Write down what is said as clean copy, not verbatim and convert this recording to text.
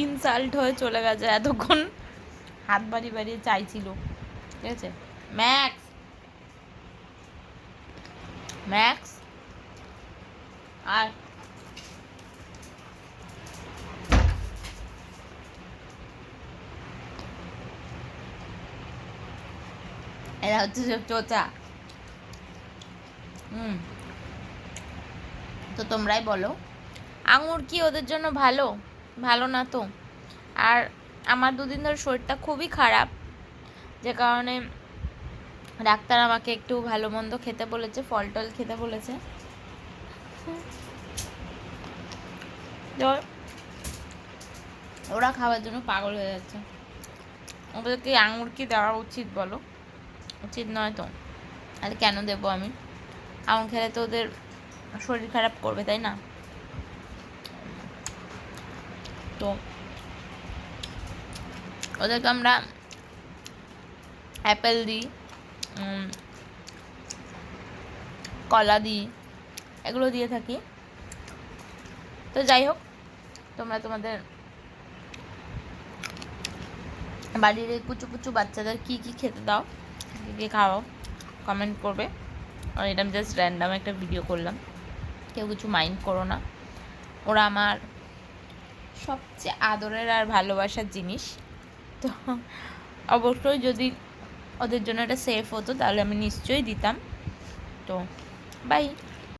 Insult হয়ে চলে গেছে, এতক্ষণ হাত বাড়িয়ে বাড়িয়ে চাইছিল। ঠিক আছে, ম্যাক্স ম্যাক্স আর এরা হচ্ছে সব চোচা। তো তোমরাই বলো, আঙুর কি ওদের জন্য ভালো? ভালো না তো। আর আমার দুদিন ধরে শরীরটা খুবই খারাপ, যে কারণে ডাক্তার আমাকে একটু ভালো মন্দ খেতে বলেছে, ফল টল খেতে বলেছে। ওরা খাওয়ার জন্য পাগল হয়ে যাচ্ছে। ওদেরকে আঙুর কি দেওয়া উচিত বলো? উচিত নয় তো। আর কেন দেবো আমি? আঙুর খেলে তো ওদের শরীর খারাপ করবে, তাই না? তো ওদেরকে আমরা অ্যাপেল দিই, কলা দিই, এগুলো দিয়ে থাকি। তো যাই হোক, তোমরা তোমাদের বাড়ির এই কুচু কুচু বাচ্চাদের কী কী খেতে দাও, কী কী খাওয়াও, কমেন্ট করবে। আর এটা আমি জাস্ট র্যান্ডাম একটা ভিডিও করলাম, কেউ কিছু মাইন্ড করো না। ওরা আমার সবচেয়ে আদরের আর ভালোবাসার জিনিস। তো অবশ্যই যদি ওদের জন্য এটা সেফ হতো তাহলে আমি নিশ্চয়ই দিতাম। তো বাই।